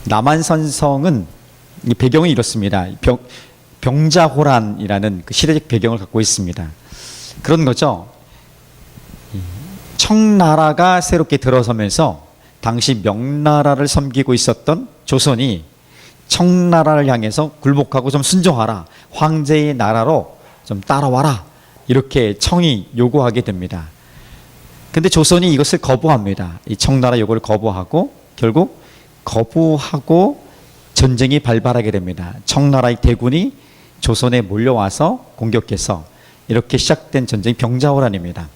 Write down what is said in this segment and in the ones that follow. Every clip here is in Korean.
남한산성은 이 배경이 이렇습니다. 병자호란이라는 그 시대적 배경을 갖고 있습니다. 그런 거죠. 청나라가 새롭게 들어서면서 당시 명나라를 섬기고 있었던 조선이 청나라를 향해서 굴복하고 좀 순종하라, 황제의 나라로 좀 따라와라, 이렇게 청이 요구하게 됩니다. 근데 조선이 이것을 거부합니다. 이 청나라 요구를 거부하고 결국 거부하고 전쟁이 발발하게 됩니다. 청나라의 대군이 조선에 몰려와서 공격해서 이렇게 시작된 전쟁이 병자호란입니다.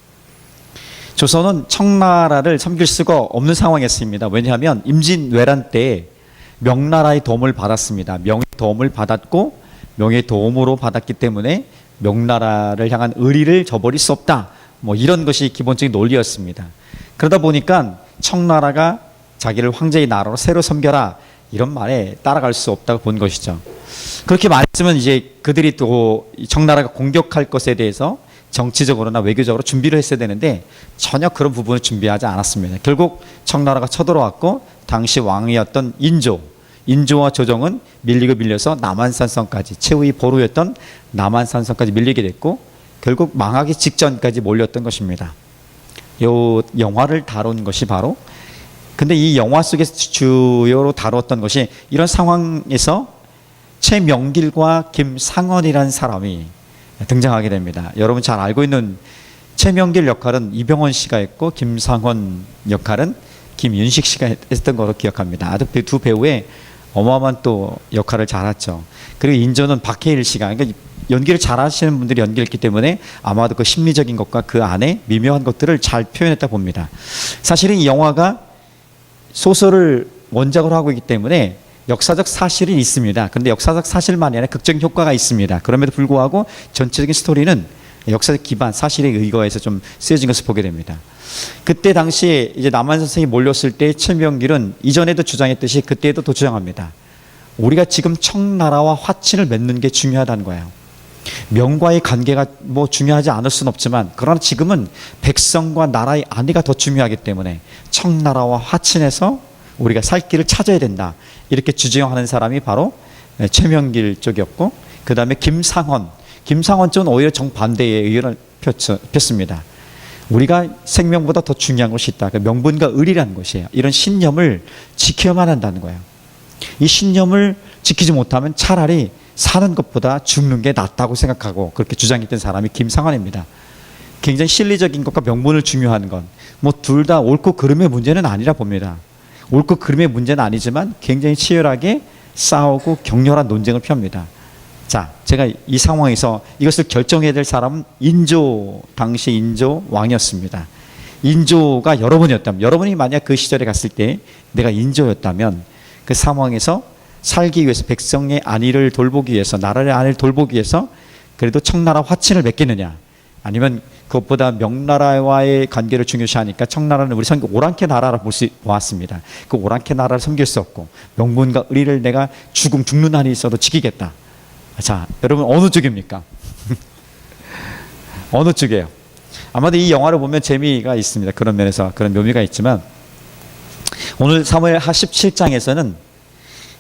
조선은 청나라를 섬길 수가 없는 상황이었습니다. 왜냐하면 임진왜란 때 명나라의 도움을 받았습니다. 명의 도움을 받았고 명의 도움으로 받았기 때문에 명나라를 향한 의리를 저버릴 수 없다, 뭐 이런 것이 기본적인 논리였습니다. 그러다 보니까 청나라가 자기를 황제의 나라로 새로 섬겨라, 이런 말에 따라갈 수 없다고 본 것이죠. 그렇게 말했으면 이제 그들이 또 청나라가 공격할 것에 대해서 정치적으로나 외교적으로 준비를 했어야 되는데 전혀 그런 부분을 준비하지 않았습니다. 결국 청나라가 쳐들어왔고 당시 왕이었던 인조와 조정은 밀리고 밀려서 남한산성까지, 최후의 보루였던 남한산성까지 밀리게 됐고 결국 망하기 직전까지 몰렸던 것입니다. 이 영화를 다룬 것이 바로, 근데 이 영화 속에서 주요로 다루었던 것이 이런 상황에서 최명길과 김상헌이라는 사람이 등장하게 됩니다. 여러분 잘 알고 있는 최명길 역할은 이병헌 씨가 했고 김상헌 역할은 김윤식 씨가 했던 걸로 기억합니다. 아주 두 배우의 어마어마한 또 역할을 잘했죠. 그리고 인조는 박해일 씨가, 그러니까 연기를 잘하시는 분들이 연기했기 때문에 아마도 그 심리적인 것과 그 안에 미묘한 것들을 잘 표현했다 봅니다. 사실은 이 영화가 소설을 원작으로 하고 있기 때문에 역사적 사실이 있습니다. 그런데 역사적 사실만이 아니라 극적인 효과가 있습니다. 그럼에도 불구하고 전체적인 스토리는 역사적 기반, 사실에 의거해서 좀 쓰여진 것을 보게 됩니다. 그때 당시에 이제 남한산성이 몰렸을 때 최명길은 이전에도 주장했듯이 그때도 또 주장합니다. 우리가 지금 청나라와 화친을 맺는 게 중요하다는 거예요. 명과의 관계가 뭐 중요하지 않을 수는 없지만, 그러나 지금은 백성과 나라의 안위가 더 중요하기 때문에 청나라와 화친해서 우리가 살 길을 찾아야 된다, 이렇게 주장하는 사람이 바로 최명길 쪽이었고, 그 다음에 김상헌 쪽은 오히려 정반대의 의견을 폈습니다. 우리가 생명보다 더 중요한 것이 있다. 명분과 의리라는 것이에요. 이런 신념을 지켜야만 한다는 거예요. 이 신념을 지키지 못하면 차라리 사는 것보다 죽는 게 낫다고 생각하고 그렇게 주장했던 사람이 김상헌입니다. 굉장히 실리적인 것과 명분을 중요한 건 뭐 둘 다 옳고 그름의 문제는 아니라 봅니다. 옳고 그름의 문제는 아니지만 굉장히 치열하게 싸우고 격렬한 논쟁을 펴니다. 자, 제가 이 상황에서 이것을 결정해야 될 사람은 당시 인조 왕이었습니다. 인조가 여러분이 만약 그 시절에 갔을 때 내가 인조였다면 그 상황에서 살기 위해서, 백성의 안위를 돌보기 위해서, 나라의 안위를 돌보기 위해서 그래도 청나라 화친을 맺겠느냐, 아니면 그것보다 명나라와의 관계를 중요시하니까 청나라는 우리 오랑캐 나라라 보았습니다. 그 오랑캐 나라를 섬길 수 없고 명분과 의리를 내가 죽는 한이 있어도 지키겠다. 자, 여러분 어느 쪽입니까? 어느 쪽이에요? 아마도 이 영화를 보면 재미가 있습니다. 그런 면에서 그런 묘미가 있지만, 오늘 사무엘하 17장에서는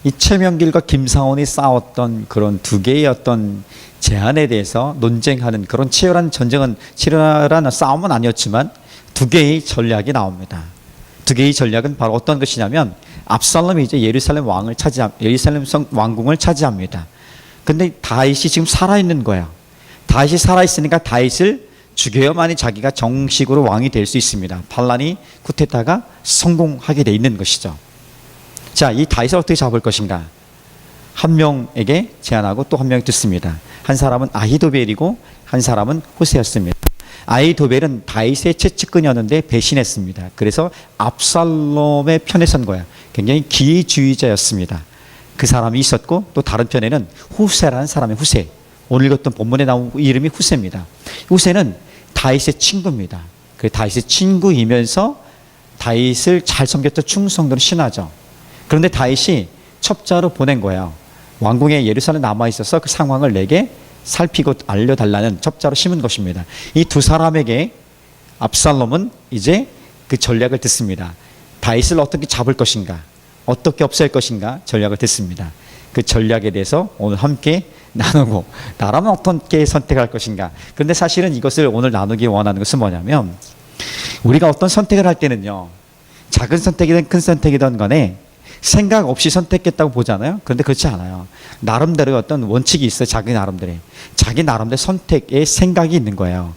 이 최명길과 김상헌이 싸웠던 그런 두 개의 어떤 제안에 대해서 논쟁하는 그런 치열한 싸움은 아니었지만 두 개의 전략이 나옵니다. 두 개의 전략은 바로 어떤 것이냐면, 압살롬이 이제 예루살렘 왕궁을 차지합니다. 근데 다윗이 지금 살아있는 거예요. 다윗이 살아있으니까 다윗을 죽여야만이 자기가 정식으로 왕이 될 수 있습니다. 반란이 쿠데타가 성공하게 돼 있는 것이죠. 자, 이 다윗을 어떻게 잡을 것인가? 한 명에게 제안하고 또 한 명이 듣습니다. 한 사람은 아히도벨이고 한 사람은 후세였습니다. 아히도벨은 다윗의 최측근이었는데 배신했습니다. 그래서 압살롬의 편에 선 거야. 굉장히 기회주의자였습니다. 그 사람이 있었고, 또 다른 편에는 후세라는 사람이, 후세, 오늘 읽었던 본문에 나온 이름이 후세입니다. 후세는 다윗의 친구입니다. 그 다윗의 친구이면서 다윗을 잘 섬겼던 충성도는 신하죠. 그런데 다윗이 첩자로 보낸 거예요. 왕궁에 예루살렘에 남아있어서 그 상황을 내게 살피고 알려달라는 첩자로 심은 것입니다. 이 두 사람에게 압살롬은 이제 그 전략을 듣습니다. 다윗을 어떻게 잡을 것인가, 어떻게 없앨 것인가 전략을 듣습니다. 그 전략에 대해서 오늘 함께 나누고 나라면 어떻게 선택할 것인가. 그런데 사실은 이것을 오늘 나누기 원하는 것은 뭐냐면 우리가 어떤 선택을 할 때는요. 작은 선택이든 큰 선택이든 간에 생각 없이 선택했다고 보잖아요. 그런데 그렇지 않아요. 나름대로 어떤 원칙이 있어요. 자기 나름대로 선택의 생각이 있는 거예요.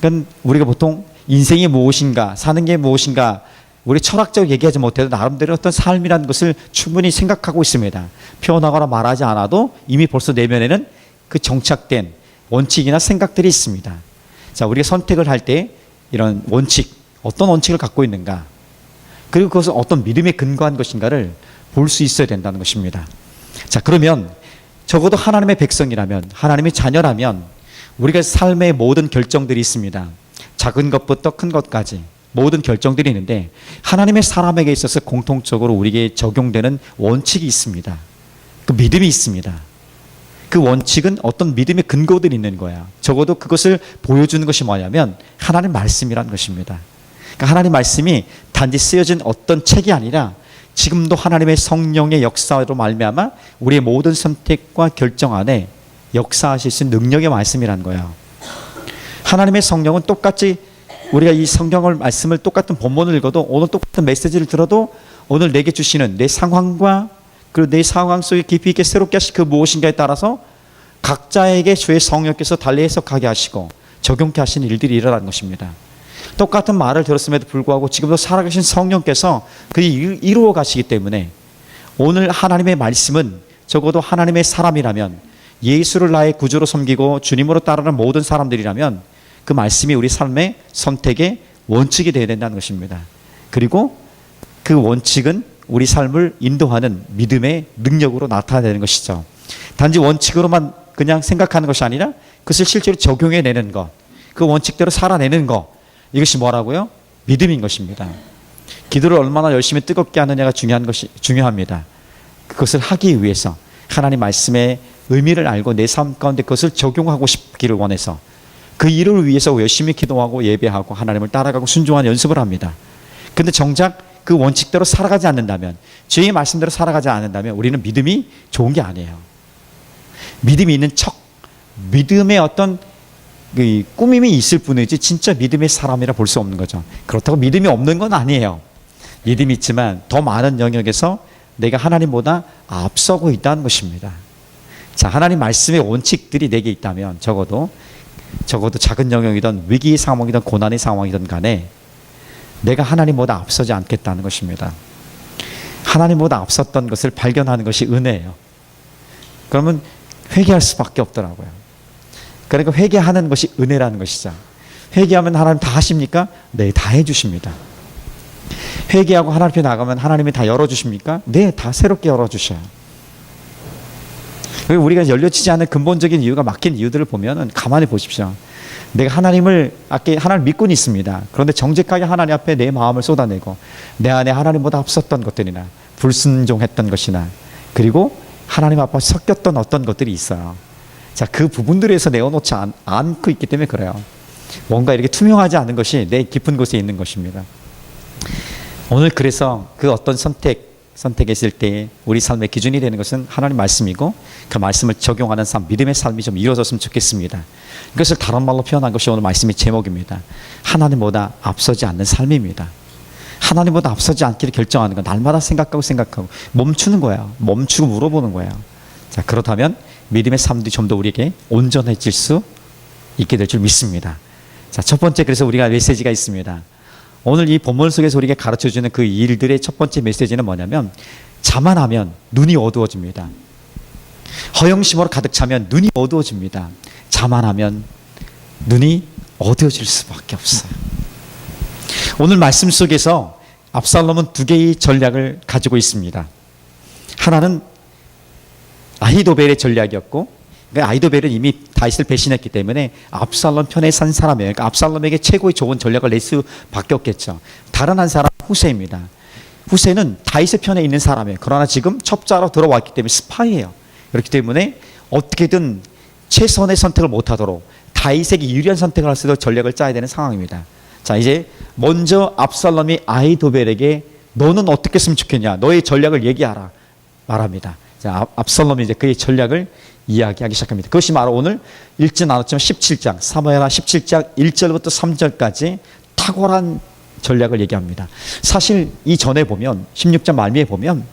그러니까 우리가 보통 인생이 무엇인가, 사는 게 무엇인가, 우리 철학적으로 얘기하지 못해도 나름대로 어떤 삶이라는 것을 충분히 생각하고 있습니다. 표현하거나 말하지 않아도 이미 벌써 내면에는 그 정착된 원칙이나 생각들이 있습니다. 자, 우리가 선택을 할 때 이런 원칙, 어떤 원칙을 갖고 있는가, 그리고 그것은 어떤 믿음에 근거한 것인가를 볼 수 있어야 된다는 것입니다. 자, 그러면 적어도 하나님의 백성이라면, 하나님의 자녀라면 우리가 삶의 모든 결정들이 있습니다. 작은 것부터 큰 것까지 모든 결정들이 있는데 하나님의 사람에게 있어서 공통적으로 우리에게 적용되는 원칙이 있습니다. 그 믿음이 있습니다. 그 원칙은 어떤 믿음의 근거들이 있는 거야. 적어도 그것을 보여주는 것이 뭐냐면 하나님 말씀이라는 것입니다. 그러니까 하나님 말씀이 단지 쓰여진 어떤 책이 아니라 지금도 하나님의 성령의 역사로 말미암아 우리의 모든 선택과 결정 안에 역사하실 수 있는 능력의 말씀이라는 거예요. 하나님의 성령은 똑같이 우리가 이 성경을 말씀을 똑같은 본문을 읽어도 오늘 똑같은 메시지를 들어도 오늘 내게 주시는 내 상황과 그리고 내 상황 속에 깊이 있게 새롭게 하실 그 무엇인가에 따라서 각자에게 주의 성령께서 달리 해석하게 하시고 적용케 하시는 일들이 일어나는 것입니다. 똑같은 말을 들었음에도 불구하고 지금도 살아계신 성령께서 그게 이루어 가시기 때문에 오늘 하나님의 말씀은 적어도 하나님의 사람이라면 예수를 나의 구주로 섬기고 주님으로 따르는 모든 사람들이라면 그 말씀이 우리 삶의 선택의 원칙이 되어야 된다는 것입니다. 그리고 그 원칙은 우리 삶을 인도하는 믿음의 능력으로 나타내는 것이죠. 단지 원칙으로만 그냥 생각하는 것이 아니라 그것을 실제로 적용해내는 것, 그 원칙대로 살아내는 것, 이것이 뭐라고요? 믿음인 것입니다. 기도를 얼마나 열심히 뜨겁게 하느냐가 중요합니다. 그것을 하기 위해서 하나님 말씀의 의미를 알고 내 삶 가운데 그것을 적용하고 싶기를 원해서 그 일을 위해서 열심히 기도하고 예배하고 하나님을 따라가고 순종하는 연습을 합니다. 그런데 정작 그 원칙대로 살아가지 않는다면, 주의 말씀대로 살아가지 않는다면 우리는 믿음이 좋은 게 아니에요. 믿음이 있는 척, 믿음의 어떤 꾸밈이 있을 뿐이지 진짜 믿음의 사람이라 볼 수 없는 거죠. 그렇다고 믿음이 없는 건 아니에요. 믿음이 있지만 더 많은 영역에서 내가 하나님보다 앞서고 있다는 것입니다. 자, 하나님 말씀의 원칙들이 내게 있다면 적어도 작은 영역이든 위기 상황이든 고난의 상황이든 간에 내가 하나님보다 앞서지 않겠다는 것입니다. 하나님보다 앞섰던 것을 발견하는 것이 은혜예요. 그러면 회개할 수밖에 없더라고요. 그러니까 회개하는 것이 은혜라는 것이죠. 회개하면 하나님 다 하십니까? 네, 다 해주십니다. 회개하고 하나님 앞에 나가면 하나님이 다 열어주십니까? 네, 다 새롭게 열어주셔요. 우리가 열려지지 않는 근본적인 이유가 막힌 이유들을 보면 가만히 보십시오. 내가 하나님을 믿고는 있습니다. 그런데 정직하게 하나님 앞에 내 마음을 쏟아내고 내 안에 하나님보다 앞섰던 것들이나 불순종했던 것이나 그리고 하나님 앞에 섞였던 어떤 것들이 있어요. 자, 그 부분들에서 내어놓지 않고 있기 때문에 그래요. 뭔가 이렇게 투명하지 않은 것이 내 깊은 곳에 있는 것입니다. 오늘 그래서 그 어떤 선택했을 때 우리 삶의 기준이 되는 것은 하나님 말씀이고 그 말씀을 적용하는 삶, 믿음의 삶이 좀 이루어졌으면 좋겠습니다. 그것을 다른 말로 표현한 것이 오늘 말씀의 제목입니다. 하나님보다 앞서지 않는 삶입니다. 하나님보다 앞서지 않기를 결정하는 건 날마다 생각하고 멈추는 거예요. 멈추고 물어보는 거예요. 자, 그렇다면 믿음의 삶도 좀 더 우리에게 온전해질 수 있게 될 줄 믿습니다. 자, 첫 번째 그래서 우리가 메시지가 있습니다. 오늘 이 본문 속에서 우리에게 가르쳐주는 그 일들의 첫 번째 메시지는 뭐냐면 자만하면 눈이 어두워집니다. 허영심으로 가득 차면 눈이 어두워집니다. 자만하면 눈이 어두워질 수밖에 없어요. 오늘 말씀 속에서 압살롬은 두 개의 전략을 가지고 있습니다. 하나는 아히도벨의 전략이었고, 아히도벨은 이미 다윗을 배신했기 때문에 압살롬 편에 산 사람이에요. 그러니까 압살롬에게 최고의 좋은 전략을 낼 수밖에 없겠죠. 다른 한 사람 후세입니다. 후세는 다윗의 편에 있는 사람이에요. 그러나 지금 첩자로 들어왔기 때문에 스파이예요. 그렇기 때문에 어떻게든 최선의 선택을 못하도록 다윗에게 유리한 선택을 할 수 있도록 전략을 짜야 되는 상황입니다. 자, 이제 먼저 압살롬이 아히도벨에게 너는 어떻게 했으면 좋겠냐? 너의 전략을 얘기하라. 말합니다. 자, 압살롬이 이제 그의 전략을 이야기하기 시작합니다. 그것이 바로 오늘 읽지 나눴지만 17장, 사무엘하 17장 1절부터 3절까지 탁월한 전략을 얘기합니다. 사실 이 전에 보면 16장 말미에 보면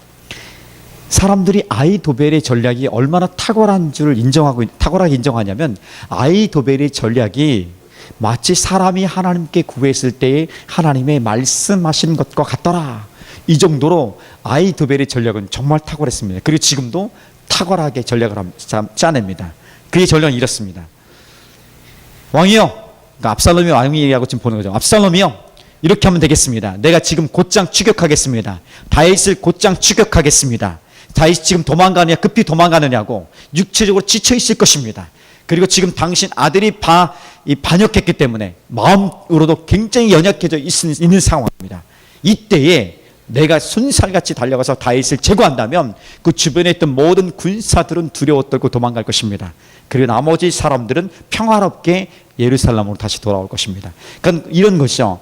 사람들이 아히도벨의 전략이 얼마나 탁월하게 인정하냐면 아히도벨의 전략이 마치 사람이 하나님께 구했을 때에 하나님의 말씀하신 것과 같더라. 이 정도로 아히도벨의 전략은 정말 탁월했습니다. 그리고 지금도 탁월하게 전략을 짜냅니다. 그의 전략은 이렇습니다. 왕이요, 그러니까 압살롬이 왕이 얘기하고 지금 보는 거죠. 압살롬이요, 이렇게 하면 되겠습니다. 내가 지금 곧장 추격하겠습니다. 다윗을 곧장 추격하겠습니다. 다윗이 지금 급히 도망가느냐고 육체적으로 지쳐 있을 것입니다. 그리고 지금 당신 아들이 반역했기 때문에 마음으로도 굉장히 연약해져 있는 상황입니다. 이때에 내가 순살같이 달려가서 다윗을 제거한다면 그 주변에 있던 모든 군사들은 두려워 떨고 도망갈 것입니다. 그리고 나머지 사람들은 평화롭게 예루살렘으로 다시 돌아올 것입니다. 그러니까 이런 것이죠.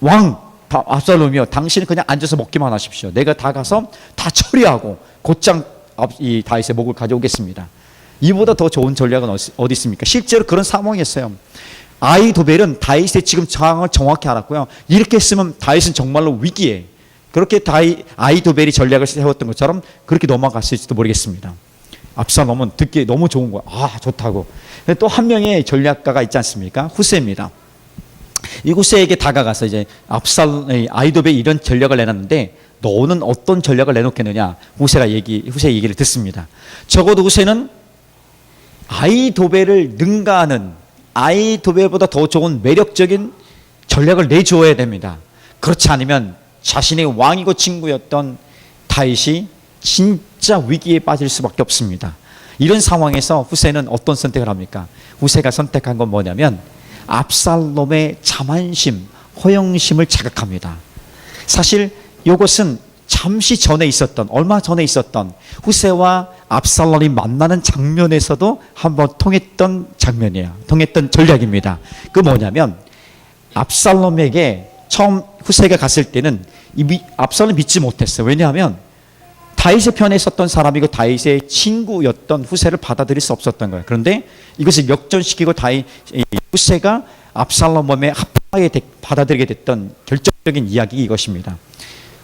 왕 압살롬이요, 당신은 그냥 앉아서 먹기만 하십시오. 내가 다 가서 다 처리하고 곧장 이 다윗의 목을 가져오겠습니다. 이보다 더 좋은 전략은 어디 있습니까? 실제로 그런 상황이었어요. 아히도벨은 다윗의 지금 상황을 정확히 알았고요. 이렇게 했으면 다윗은 정말로 위기에, 그렇게 아히도벨이 전략을 세웠던 것처럼 그렇게 넘어갔을지도 모르겠습니다. 압살롬은 듣기에 너무 좋은 거야. 아, 좋다고. 또 한 명의 전략가가 있지 않습니까? 후세입니다. 이 후세에게 다가가서 이제 아히도벨이 이런 전략을 내놨는데 너는 어떤 전략을 내놓겠느냐? 후세의 얘기를 듣습니다. 적어도 후세는 아히도벨을 능가하는, 아히도벨보다 더 좋은 매력적인 전략을 내주어야 됩니다. 그렇지 않으면 자신의 왕이고 친구였던 다윗이 진짜 위기에 빠질 수밖에 없습니다. 이런 상황에서 후세는 어떤 선택을 합니까? 후세가 선택한 건 뭐냐면 압살롬의 자만심, 허영심을 자극합니다. 사실 이것은 잠시 전에 있었던, 얼마 전에 있었던 후세와 압살롬이 만나는 장면에서도 한번 통했던 장면이에요. 통했던 전략입니다. 그 뭐냐면 압살롬에게 처음 후세가 갔을 때는 압살롬 믿지 못했어요. 왜냐하면 다윗의 편에 있었던 사람이고 다윗의 친구였던 후세를 받아들일 수 없었던 거예요. 그런데 이것을 역전시키고 후세가 압살롬 몸에 합하게 받아들이게 됐던 결정적인 이야기 이것입니다.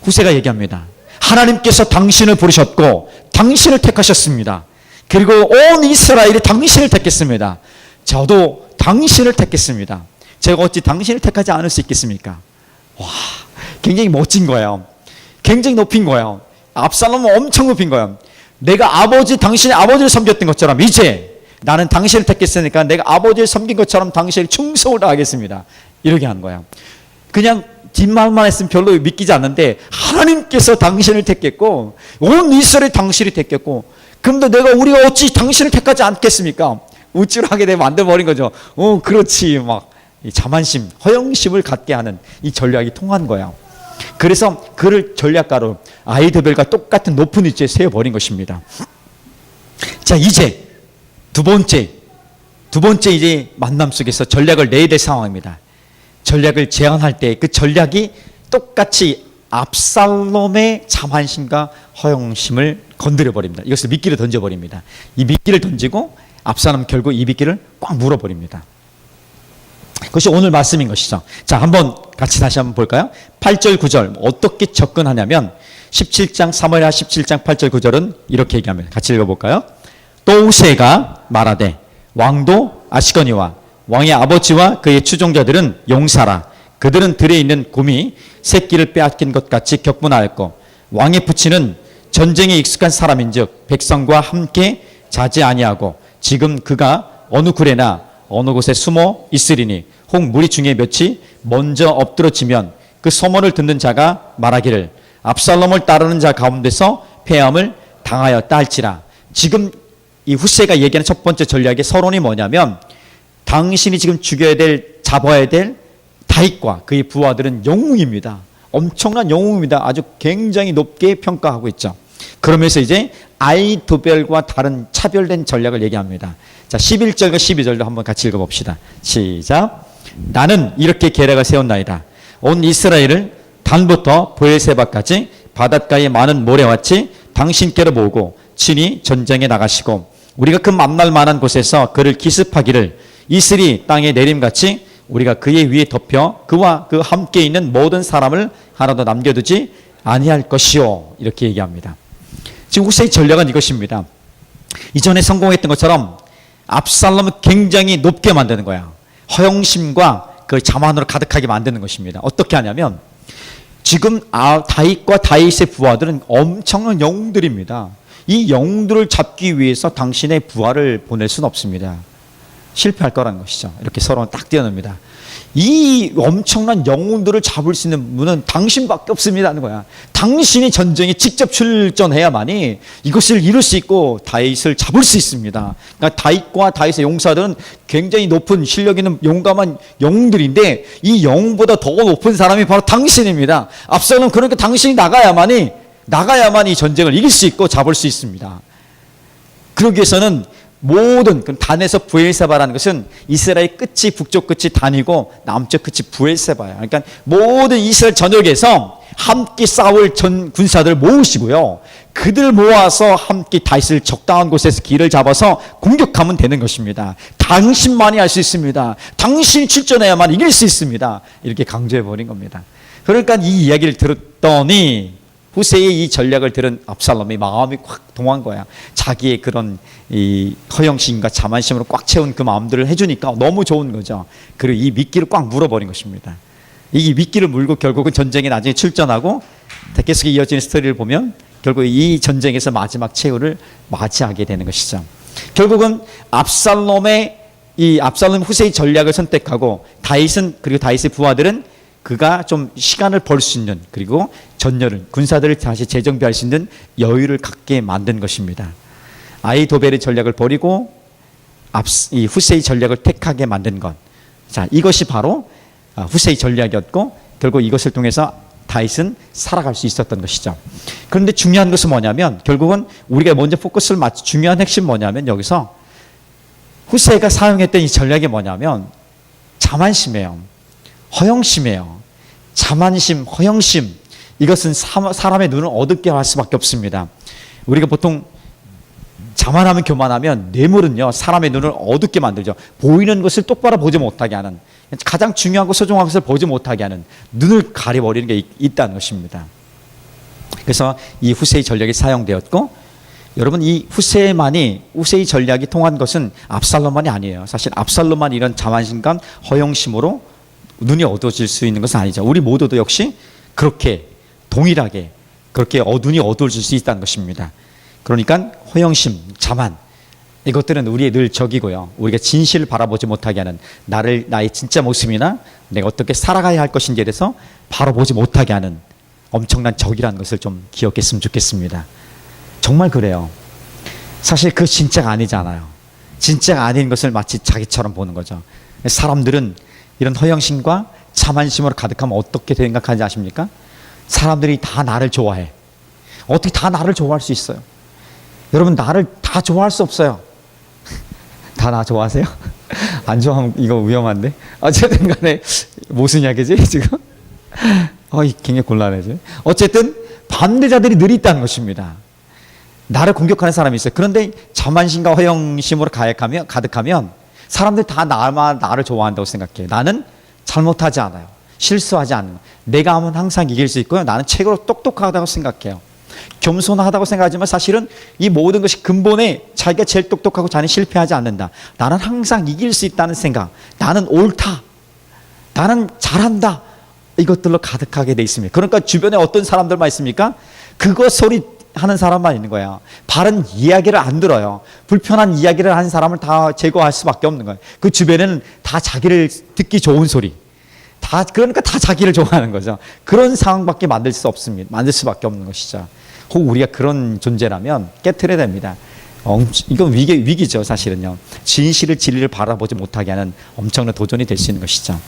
후세가 얘기합니다. 하나님께서 당신을 부르셨고 당신을 택하셨습니다. 그리고 온 이스라엘이 당신을 택했습니다. 저도 당신을 택했습니다. 제가 어찌 당신을 택하지 않을 수 있겠습니까? 와, 굉장히 멋진 거예요. 굉장히 높인 거예요. 압살롬은 엄청 높인 거예요. 내가 당신의 아버지를 섬겼던 것처럼 이제 나는 당신을 택했으니까 내가 아버지를 섬긴 것처럼 당신을 충성을 다하겠습니다. 이렇게 한 거예요. 그냥 뒷말만 했으면 별로 믿기지 않는데 하나님께서 당신을 택했고 온 이스라엘이 당신을 택했고 그런데 우리가 어찌 당신을 택하지 않겠습니까? 우쭐하게 되면 만들어버린 거죠. 그렇지. 막 자만심, 허영심을 갖게 하는 이 전략이 통한 거예요. 그래서 그를 전략가로 아히도벨과 똑같은 높은 위치에 세워버린 것입니다. 자, 이제 두 번째 이제 만남 속에서 전략을 내야 될 상황입니다. 전략을 제안할 때 그 전략이 똑같이 압살롬의 자만심과 허영심을 건드려버립니다. 이것을 미끼를 던져버립니다. 이 미끼를 던지고 압살롬 결국 이 미끼를 꽉 물어버립니다. 그것이 오늘 말씀인 것이죠. 자, 같이 다시 한번 볼까요? 8절 9절 어떻게 접근하냐면 17장 사무엘하 17장 8절 9절은 이렇게 얘기합니다. 같이 읽어볼까요? 또 후세가 말하되 왕도 아시거니와 왕의 아버지와 그의 추종자들은 용사라. 그들은 들에 있는 곰이 새끼를 빼앗긴 것 같이 격분하였고 왕의 부친은 전쟁에 익숙한 사람인즉 백성과 함께 자지 아니하고 지금 그가 어느 굴에나 어느 곳에 숨어 있으리니 혹 무리 중에 몇이 먼저 엎드러지면 그 소문을 듣는 자가 말하기를 압살롬을 따르는 자 가운데서 패함을 당하였다 할지라. 지금 이 후세가 얘기하는 첫 번째 전략의 서론이 뭐냐면 당신이 지금 잡아야 될 다윗과 그의 부하들은 영웅입니다. 엄청난 영웅입니다. 아주 굉장히 높게 평가하고 있죠. 그러면서 이제 아히도벨과 다른 차별된 전략을 얘기합니다. 자, 11절과 12절도 한번 같이 읽어봅시다. 시작. 나는 이렇게 계략을 세웠나이다. 온 이스라엘을 단부터 브엘세바까지 바닷가의 많은 모래같이 당신께로 모으고 친히 전쟁에 나가시고 우리가 그 만날 만한 곳에서 그를 기습하기를 이슬이 땅에 내림같이 우리가 그의 위에 덮여 그와 그 함께 있는 모든 사람을 하나도 남겨두지 아니할 것이요. 이렇게 얘기합니다. 지금 후세의 전략은 이것입니다. 이전에 성공했던 것처럼 압살롬을 굉장히 높게 만드는 거야. 허영심과 그 자만으로 가득하게 만드는 것입니다. 어떻게 하냐면 지금 다윗과 다윗의 부하들은 엄청난 영웅들입니다. 이 영웅들을 잡기 위해서 당신의 부하를 보낼 수는 없습니다. 실패할 거라는 것이죠. 이렇게 서로 딱 띄어냅니다. 이 엄청난 영웅들을 잡을 수 있는 분은 당신밖에 없습니다 하는 거야. 당신이 전쟁에 직접 출전해야만이 이것을 이룰 수 있고 다윗을 잡을 수 있습니다. 그러니까 다윗과 다윗의 용사들은 굉장히 높은 실력 있는 용감한 영웅들인데 이 영웅보다 더 높은 사람이 바로 당신입니다. 압살롬, 그러니까 당신이 나가야만이 이 전쟁을 이길 수 있고 잡을 수 있습니다. 그러기 위해서는 모든 단에서 브엘세바라는 것은 이스라엘 끝이 북쪽 끝이 단이고 남쪽 끝이 브엘세바예요. 그러니까 모든 이스라엘 전역에서 함께 싸울 전 군사들을 모으시고요. 그들 모아서 함께 다윗을 적당한 곳에서 길을 잡아서 공격하면 되는 것입니다. 당신만이 할 수 있습니다. 당신이 출전해야만 이길 수 있습니다. 이렇게 강조해 버린 겁니다. 그러니까 이 이야기를 들었더니 후세의 이 전략을 들은 압살롬이 마음이 확 동한 거야. 자기의 그런 이 허영심과 자만심으로 꽉 채운 그 마음들을 해주니까 너무 좋은 거죠. 그리고 이 미끼를 꽉 물어버린 것입니다. 이 미끼를 물고 결국은 전쟁에 나중에 출전하고 계속 이어지는 스토리를 보면 결국 이 전쟁에서 마지막 최후를 맞이하게 되는 것이죠. 결국은 압살롬 후세의 전략을 선택하고 다윗은, 그리고 다윗의 부하들은 그가 좀 시간을 벌 수 있는, 그리고 전열을, 군사들을 다시 재정비할 수 있는 여유를 갖게 만든 것입니다. 아히도벨의 전략을 버리고 이 후세의 전략을 택하게 만든 것. 자, 이것이 바로 후세의 전략이었고 결국 이것을 통해서 다윗은 살아갈 수 있었던 것이죠. 그런데 중요한 것은 뭐냐면 결국은 우리가 먼저 포커스를 맞춘 중요한 핵심 뭐냐면 여기서 후세가 사용했던 이 전략이 뭐냐면 자만심이에요. 허영심이에요. 자만심, 허영심. 이것은 사람의 눈을 어둡게 할 수밖에 없습니다. 우리가 보통 자만하면 교만하면 뇌물은요 사람의 눈을 어둡게 만들죠. 보이는 것을 똑바로 보지 못하게 하는, 가장 중요하고 소중한 것을 보지 못하게 하는, 눈을 가려버리는 게 있다는 것입니다. 그래서 이 후세의 전략이 사용되었고, 여러분 이 후세의 전략이 통한 것은 압살롬만이 아니에요. 사실 압살롬만 이런 자만심과 허영심으로 눈이 어두워질 수 있는 것은 아니죠. 우리 모두도 역시 그렇게 동일하게 그렇게 눈이 어두워질 수 있다는 것입니다. 그러니까 허영심, 자만, 이것들은 우리의 늘 적이고요. 우리가 진실을 바라보지 못하게 하는, 나의 진짜 모습이나 내가 어떻게 살아가야 할 것인지에 대해서 바라보지 못하게 하는 엄청난 적이라는 것을 좀 기억했으면 좋겠습니다. 정말 그래요. 사실 그 진짜가 아니잖아요. 진짜가 아닌 것을 마치 자기처럼 보는 거죠. 사람들은 이런 허영심과 자만심으로 가득하면 어떻게 생각하는지 아십니까? 사람들이 다 나를 좋아해. 어떻게 다 나를 좋아할 수 있어요? 여러분, 나를 다 좋아할 수 없어요. 다 나 좋아하세요? 안 좋아하면 이거 위험한데? 어쨌든 간에 무슨 이야기지 지금? 굉장히 곤란해져. 어쨌든 반대자들이 늘 있다는 것입니다. 나를 공격하는 사람이 있어요. 그런데 자만심과 허영심으로 가득하면 사람들 다 나를 좋아한다고 생각해요. 나는 잘못하지 않아요. 실수하지 않는, 내가 하면 항상 이길 수 있고요. 나는 최고로 똑똑하다고 생각해요. 겸손하다고 생각하지만 사실은 이 모든 것이 근본에 자기가 제일 똑똑하고 자기는 실패하지 않는다. 나는 항상 이길 수 있다는 생각, 나는 옳다, 나는 잘한다, 이것들로 가득하게 돼 있습니다. 그러니까 주변에 어떤 사람들만 있습니까? 그거 소리 하는 사람만 있는 거예요. 바른 이야기를 안 들어요. 불편한 이야기를 하는 사람을 다 제거할 수밖에 없는 거예요. 그 주변에는 다 자기를 듣기 좋은 소리, 그러니까 다 자기를 좋아하는 거죠. 그런 상황밖에 만들 수밖에 없는 것이죠. 혹 우리가 그런 존재라면 깨트려야 됩니다. 이건 위기죠, 사실은요. 진리를 바라보지 못하게 하는 엄청난 도전이 될 수 있는 것이죠.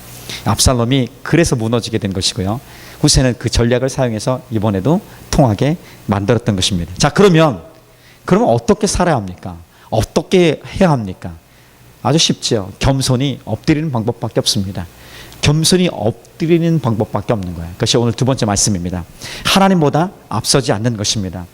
압살롬이 그래서 무너지게 된 것이고요. 후세는 그 전략을 사용해서 이번에도 통하게 만들었던 것입니다. 자, 그러면 어떻게 살아야 합니까? 어떻게 해야 합니까? 아주 쉽죠. 겸손히 엎드리는 방법밖에 없습니다. 겸손히 엎드리는 방법밖에 없는 거예요. 그것이 오늘 두 번째 말씀입니다. 하나님보다 앞서지 않는 것입니다.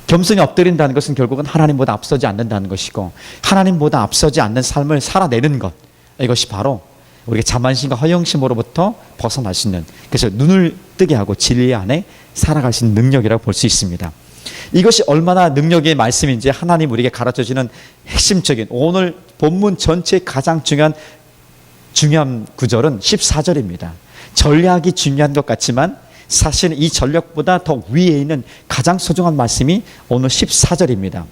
겸손히 엎드린다는 것은 결국은 하나님보다 앞서지 않는다는 것이고, 하나님보다 앞서지 않는 삶을 살아내는 것, 이것이 바로 우리가 자만심과 허영심으로부터 벗어날 수 있는, 그래서 눈을 뜨게 하고 진리 안에 살아갈 수 있는 능력이라고 볼 수 있습니다. 이것이 얼마나 능력의 말씀인지 하나님 우리에게 가르쳐주는 핵심적인, 오늘 본문 전체의 가장 중요한 구절은 14절입니다. 전략이 중요한 것 같지만 사실 이 전략보다 더 위에 있는 가장 소중한 말씀이 오늘 14절입니다.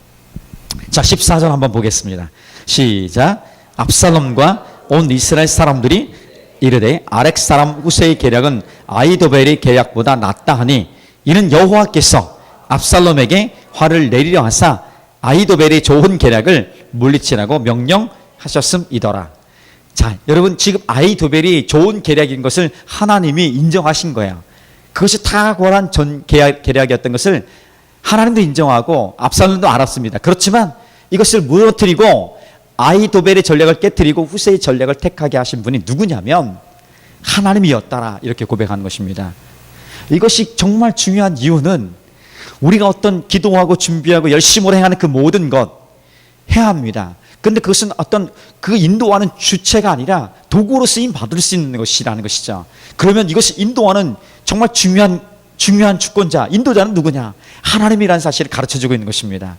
자, 14절 한번 보겠습니다. 시작. 압살롬과 온 이스라엘 사람들이 이르되 아렉 사람 후세의 계략은 아히도벨의 계략보다 낫다 하니 이는 여호와께서 압살롬에게 화를 내리려 하사 아히도벨의 좋은 계략을 물리치라고 명령하셨음이더라. 자, 여러분, 지금 아히도벨이 좋은 계략인 것을 하나님이 인정하신 거예요. 그것이 탁월한 계략이었던 것을 하나님도 인정하고 압살롬도 알았습니다. 그렇지만 이것을 무너뜨리고 아히도벨의 전략을 깨뜨리고 후세의 전략을 택하게 하신 분이 누구냐면 하나님이었다라, 이렇게 고백하는 것입니다. 이것이 정말 중요한 이유는 우리가 어떤 기도하고 준비하고 열심으로 행하는 그 모든 것 해야 합니다. 근데 그것은 어떤 그 인도하는 주체가 아니라 도구로 쓰임 받을 수 있는 것이라는 것이죠. 그러면 이것이 인도하는 정말 중요한 주권자, 인도자는 누구냐? 하나님이라는 사실을 가르쳐주고 있는 것입니다.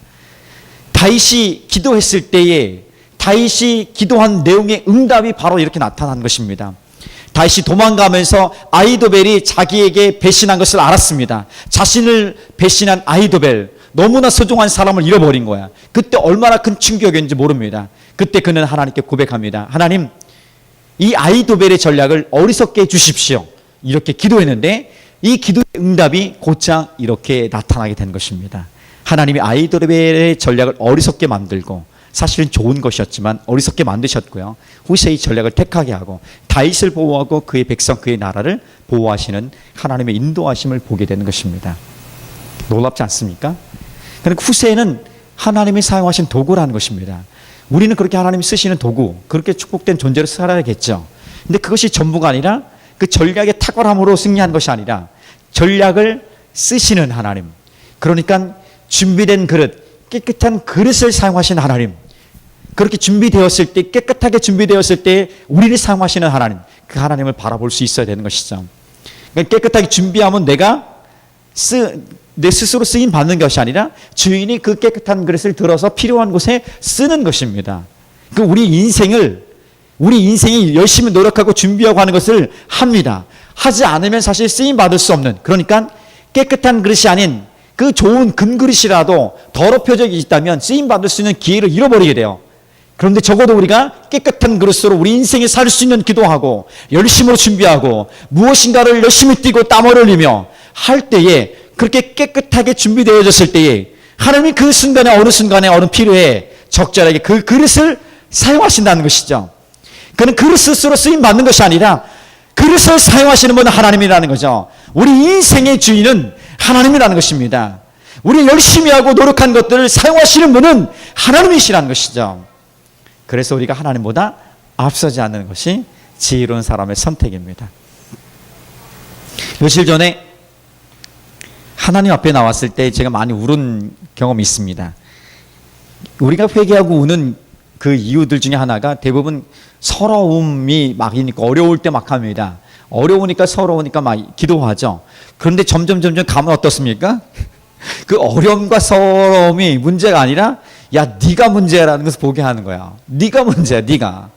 다윗이 기도했을 때에 다윗이 기도한 내용의 응답이 바로 이렇게 나타난 것입니다. 다윗이 도망가면서 아히도벨이 자기에게 배신한 것을 알았습니다. 자신을 배신한 아히도벨, 너무나 소중한 사람을 잃어버린 거야. 그때 얼마나 큰 충격이었는지 모릅니다. 그때 그는 하나님께 고백합니다. 하나님, 이 아히도벨의 전략을 어리석게 해주십시오. 이렇게 기도했는데 이 기도의 응답이 곧장 이렇게 나타나게 된 것입니다. 하나님이 아히도벨의 전략을 어리석게 만들고, 사실은 좋은 것이었지만 어리석게 만드셨고요, 후세의 전략을 택하게 하고 다윗을 보호하고 그의 백성, 그의 나라를 보호하시는 하나님의 인도하심을 보게 되는 것입니다. 놀랍지 않습니까? 그러니까 후세는 하나님이 사용하신 도구라는 것입니다. 우리는 그렇게 하나님이 쓰시는 도구, 그렇게 축복된 존재로 살아야겠죠. 근데 그것이 전부가 아니라, 그 전략의 탁월함으로 승리한 것이 아니라 전략을 쓰시는 하나님, 그러니까 준비된 그릇, 깨끗한 그릇을 사용하시는 하나님, 그렇게 준비되었을 때, 깨끗하게 준비되었을 때 우리를 사용하시는 하나님, 그 하나님을 바라볼 수 있어야 되는 것이죠. 그러니까 깨끗하게 준비하면 내 스스로 쓰임 받는 것이 아니라 주인이 그 깨끗한 그릇을 들어서 필요한 곳에 쓰는 것입니다. 그 우리 인생이 열심히 노력하고 준비하고 하는 것을 합니다. 하지 않으면 사실 쓰임 받을 수 없는, 그러니까 깨끗한 그릇이 아닌 그 좋은 금그릇이라도 더럽혀져 있다면 쓰임 받을 수 있는 기회를 잃어버리게 돼요. 그런데 적어도 우리가 깨끗한 그릇으로 우리 인생에 살 수 있는 기도하고 열심으로 준비하고 무엇인가를 열심히 뛰고 땀을 흘리며 할 때에, 그렇게 깨끗하게 준비되어졌을 때에 하나님이 그 순간에 어느 필요에 적절하게 그 그릇을 사용하신다는 것이죠. 그는 그릇 스스로 쓰임 받는 것이 아니라 그릇을 사용하시는 분은 하나님이라는 거죠. 우리 인생의 주인은 하나님이라는 것입니다. 우리 열심히 하고 노력한 것들을 사용하시는 분은 하나님이시라는 것이죠. 그래서 우리가 하나님보다 앞서지 않는 것이 지혜로운 사람의 선택입니다. 며칠 전에 하나님 앞에 나왔을 때 제가 많이 울은 경험이 있습니다. 우리가 회개하고 우는 그 이유들 중에 하나가 대부분 서러움이 막이니까, 어려울 때 막 합니다. 어려우니까, 서러우니까 막 기도하죠. 그런데 점점 가면 어떻습니까? 그 어려움과 서러움이 문제가 아니라, 야, 네가 문제라는 것을 보게 하는 거야. 네가 문제야, 네가.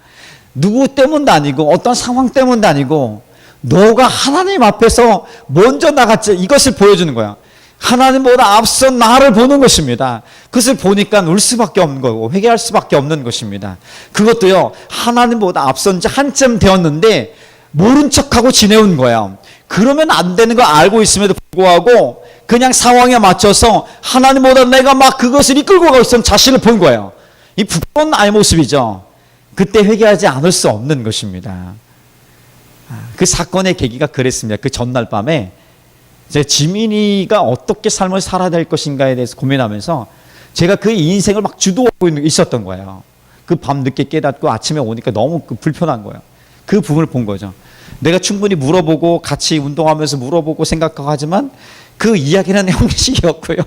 누구 때문도 아니고 어떤 상황 때문도 아니고 너가 하나님 앞에서 먼저 나갔지, 이것을 보여주는 거야. 하나님보다 앞선 나를 보는 것입니다. 그것을 보니까 울 수밖에 없는 거고 회개할 수밖에 없는 것입니다. 그것도요, 하나님보다 앞선 지 한참 되었는데 모른 척하고 지내온 거야. 그러면 안 되는 거 알고 있음에도 불구하고 그냥 상황에 맞춰서 하나님보다 내가 막 그것을 이끌고 가고 있는 자신을 본 거예요. 이 부끄러운 나의 모습이죠. 그때 회개하지 않을 수 없는 것입니다. 그 사건의 계기가 그랬습니다. 그 전날 밤에 제 지민이가 어떻게 삶을 살아야 될 것인가에 대해서 고민하면서 제가 그 인생을 막 주도하고 있었던 거예요. 그 밤 늦게 깨닫고 아침에 오니까 너무 불편한 거예요. 그 부분을 본 거죠. 내가 충분히 물어보고 같이 운동하면서 물어보고 생각하고 하지만 그 이야기는 형식이었고요.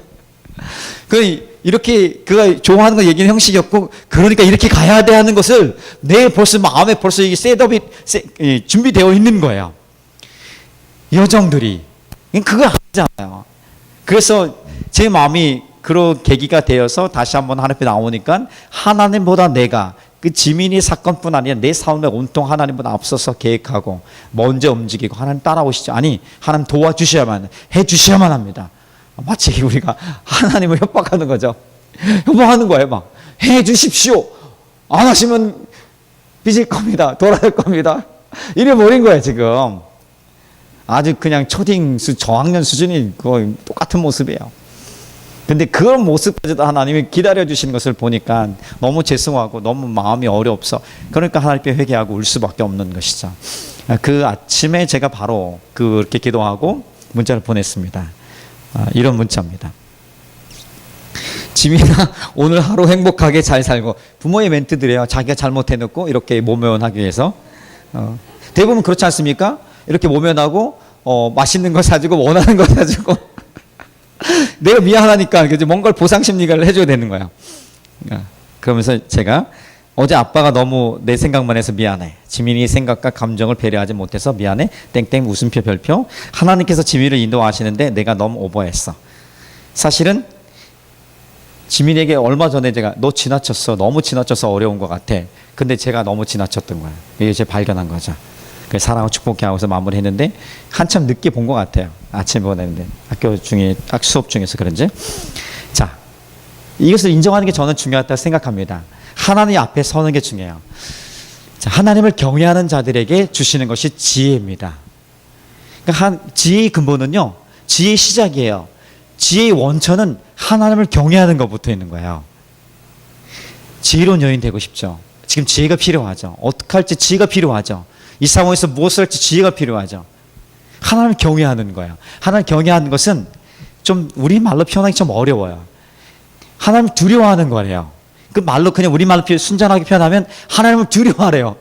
이렇게 그가 좋아하는 거 얘기는 형식이었고, 그러니까 이렇게 가야 돼 하는 것을 내 벌써 마음에 벌써 이 셋업이 준비되어 있는 거예요. 여정들이 그거 아니잖아요. 그래서 제 마음이 그런 계기가 되어서 다시 한번 하나님 앞에 나오니까 하나님보다 내가 그 지민이 사건뿐 아니라 내 삶에 온통 하나님보다 앞서서 계획하고 먼저 움직이고 하나님 따라오시죠. 아니, 하나님 도와주셔야만, 해주셔야만 합니다. 마치 우리가 하나님을 협박하는 거죠. 협박하는 거예요. 막 해주십시오. 안 하시면 빚을 겁니다. 돌아갈 겁니다. 이래 버린 거예요 지금. 아주 그냥 초딩 저학년 수준이 거의 똑같은 모습이에요. 근데 그런 모습까지도 하나님이 기다려주시는 것을 보니까 너무 죄송하고 너무 마음이 어렵서, 그러니까 하나님께 회개하고 울 수밖에 없는 것이죠. 그 아침에 제가 바로 그렇게 기도하고 문자를 보냈습니다. 이런 문자입니다. 지민아, 오늘 하루 행복하게 잘 살고. 부모의 멘트들이에요. 자기가 잘못해놓고 이렇게 모면하기 위해서. 대부분 그렇지 않습니까? 이렇게 모면하고 맛있는 거 사주고 원하는 거 사주고 내가 미안하니까 뭔가를 보상 심리를 해줘야 되는 거야. 그러면서 제가 어제 아빠가 너무 내 생각만 해서 미안해. 지민이의 생각과 감정을 배려하지 못해서 미안해. 땡땡 웃음표 별표. 하나님께서 지민이를 인도하시는데 내가 너무 오버했어. 사실은 지민이에게 얼마 전에 제가 너 지나쳤어. 너무 지나쳐서 어려운 것 같아. 근데 제가 너무 지나쳤던 거야. 이게 제가 발견한 거죠. 그래서 사랑하고 축복해 하고서 마무리했는데 한참 늦게 본 것 같아요. 아침에 보냈는데 학교 중에 수업 중에서 그런지. 자, 이것을 인정하는 게 저는 중요하다고 생각합니다. 하나님 앞에 서는 게 중요해요. 자, 하나님을 경외하는 자들에게 주시는 것이 지혜입니다. 그러니까 지혜의 근본은요, 지혜의 시작이에요. 지혜의 원천은 하나님을 경외하는 것부터 있는 거예요. 지혜로운 여인 되고 싶죠. 지금 지혜가 필요하죠. 어떻게 할지 지혜가 필요하죠. 이 상황에서 무엇을 할지 지혜가 필요하죠. 하나님을 경외하는 거예요. 하나님을 경외하는 것은 좀 우리말로 표현하기 좀 어려워요. 하나님을 두려워하는 거래요. 그 말로 그냥 우리말로 순전하게 표현하면 하나님을 두려워하래요.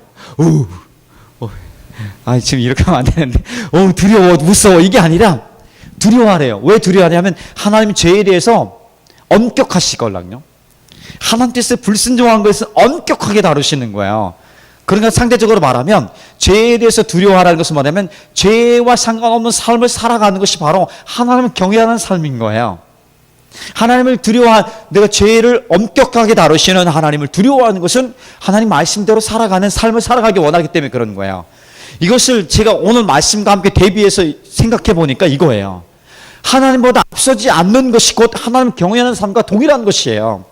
지금 이렇게 하면 안 되는데 두려워 무서워 이게 아니라 두려워하래요. 왜 두려워하냐면 하나님 죄에 대해서 엄격하시걸랑요. 하나님 뜻에 불순종한 것을 엄격하게 다루시는 거예요. 그러니까 상대적으로 말하면 죄에 대해서 두려워하라는 것을 말하면 죄와 상관없는 삶을 살아가는 것이 바로 하나님을 경외하는 삶인 거예요. 하나님을 내가 죄를 엄격하게 다루시는 하나님을 두려워하는 것은 하나님 말씀대로 살아가는 삶을 살아가기 원하기 때문에 그런 거예요. 이것을 제가 오늘 말씀과 함께 대비해서 생각해 보니까 이거예요. 하나님보다 앞서지 않는 것이 곧 하나님 경외하는 삶과 동일한 것이에요.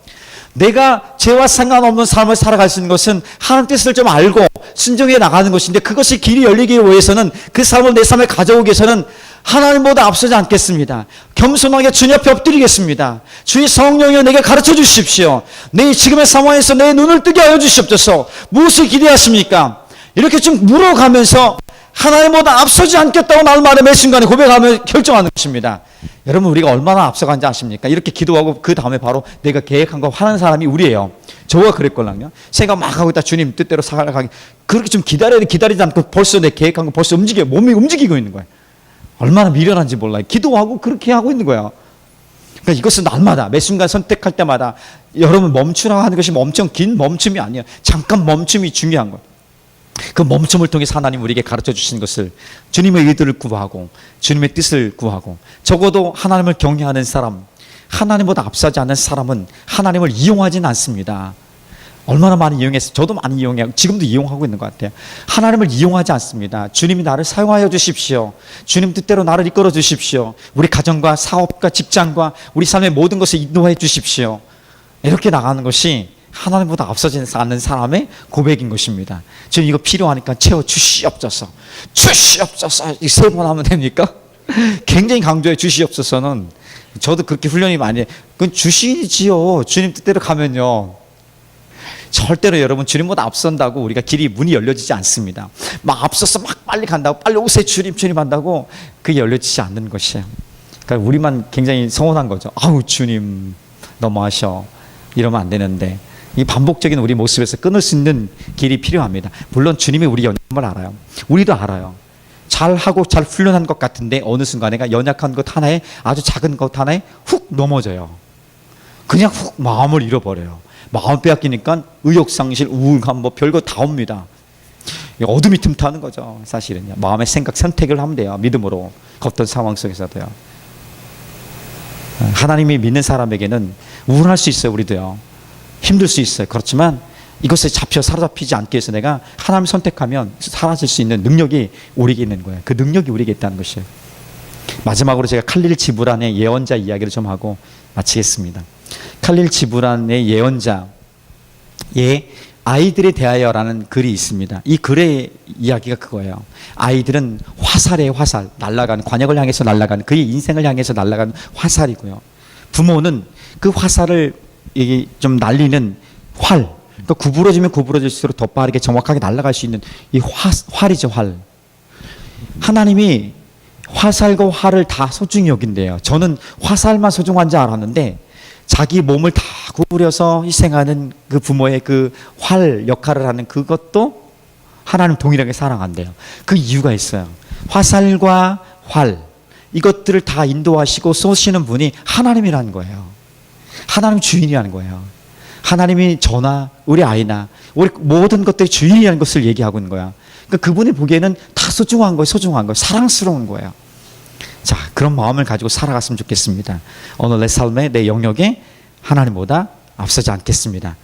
내가 죄와 상관없는 삶을 살아갈 수 있는 것은 하나님 뜻을 좀 알고 순종해 나가는 것인데, 그것이 길이 열리기 위해서는 그 삶을 내 삶에 가져오기 위해서는 하나님보다 앞서지 않겠습니다. 겸손하게 주님 앞에 엎드리겠습니다. 주의 성령이여 내게 가르쳐 주십시오. 내 지금의 상황에서 내 눈을 뜨게 하여 주시옵소서. 무엇을 기대하십니까? 이렇게 좀 물어가면서 하나님보다 앞서지 않겠다고 날마다 매 순간에 고백하며 결정하는 것입니다. 여러분, 우리가 얼마나 앞서간지 아십니까? 이렇게 기도하고 그 다음에 바로 내가 계획한 거 하는 사람이 우리예요. 저가 그랬걸랑요. 생각 막 하고 있다 주님 뜻대로 살아가기. 그렇게 좀 기다리지 않고 벌써 내 계획한 거 벌써 몸이 움직이고 있는 거예요. 얼마나 미련한지 몰라요. 기도하고 그렇게 하고 있는 거예요. 그러니까 이것은 날마다 매 순간 선택할 때마다 여러분 멈추라고 하는 것이 엄청 긴 멈춤이 아니에요. 잠깐 멈춤이 중요한 거예요. 그 멈춤을 통해서 하나님 우리에게 가르쳐 주신 것을, 주님의 의도를 구하고 주님의 뜻을 구하고, 적어도 하나님을 경외하는 사람, 하나님보다 앞서지 않는 사람은 하나님을 이용하지는 않습니다. 얼마나 많이 이용했어요. 저도 많이 이용해요. 지금도 이용하고 있는 것 같아요. 하나님을 이용하지 않습니다. 주님이 나를 사용하여 주십시오. 주님 뜻대로 나를 이끌어 주십시오. 우리 가정과 사업과 직장과 우리 삶의 모든 것을 인도해 주십시오. 이렇게 나가는 것이 하나님보다 앞서지 않는 사람의 고백인 것입니다. 지금 이거 필요하니까 채워 주시옵소서. 주시옵소서. 이 세 번 하면 됩니까? 굉장히 강조해 주시옵소서는. 저도 그렇게 훈련이 많이 해요. 그건 주시지요. 주님 뜻대로 가면요. 절대로 여러분 주님보다 앞선다고 우리가 문이 열려지지 않습니다. 막 앞서서 막 빨리 간다고, 빨리 오세요 주님 한다고 그게 열려지지 않는 것이에요. 그러니까 우리만 굉장히 서운한 거죠. 아우 주님 너무하셔. 이러면 안 되는데, 이 반복적인 우리 모습에서 끊을 수 있는 길이 필요합니다. 물론 주님이 우리 연약함을 알아요. 우리도 알아요. 잘하고 잘 훈련한 것 같은데 어느 순간 내가 연약한 것 하나에, 아주 작은 것 하나에 훅 넘어져요. 그냥 훅 마음을 잃어버려요. 마음 빼앗기니까 의욕상실, 우울감, 뭐 별거 다 옵니다. 어둠이 틈타는 거죠. 사실은요. 마음의 생각, 선택을 하면 돼요. 믿음으로. 어떤 상황 속에서도요. 하나님이 믿는 사람에게는 우울할 수 있어요. 우리도요. 힘들 수 있어요. 그렇지만 이것에 사로잡히지 않기 위해서 내가 하나님을 선택하면 사라질 수 있는 능력이 우리에게 있는 거예요. 그 능력이 우리에게 있다는 것이에요. 마지막으로 제가 칼릴 지브란의 예언자 이야기를 좀 하고 마치겠습니다. 칼릴 지브란의 예언자의 아이들에 대하여라는 글이 있습니다. 이 글의 이야기가 그거예요. 아이들은 화살이에요. 화살. 날아간, 관역을 향해서 날아간, 그의 인생을 향해서 날아간 화살이고요. 부모는 그 화살을 좀 날리는 활, 그러니까 구부러지면 구부러질수록 더 빠르게 정확하게 날아갈 수 있는 이 활이죠. 활. 하나님이 화살과 활을 다 소중히 여긴대요. 저는 화살만 소중한 줄 알았는데 자기 몸을 다 구부려서 희생하는 그 부모의 그 활 역할을 하는 그것도 하나님 동일하게 사랑한대요. 그 이유가 있어요. 화살과 활, 이것들을 다 인도하시고 쏘시는 분이 하나님이라는 거예요. 하나님 주인이라는 거예요. 하나님이 저나 우리 아이나 우리 모든 것들의 주인이라는 것을 얘기하고 있는 거야. 그러니까 그분이 보기에는 다 소중한 거예요. 소중한 거예요. 사랑스러운 거예요. 자, 그런 마음을 가지고 살아갔으면 좋겠습니다. 오늘 내 삶에, 내 영역에 하나님보다 앞서지 않겠습니다.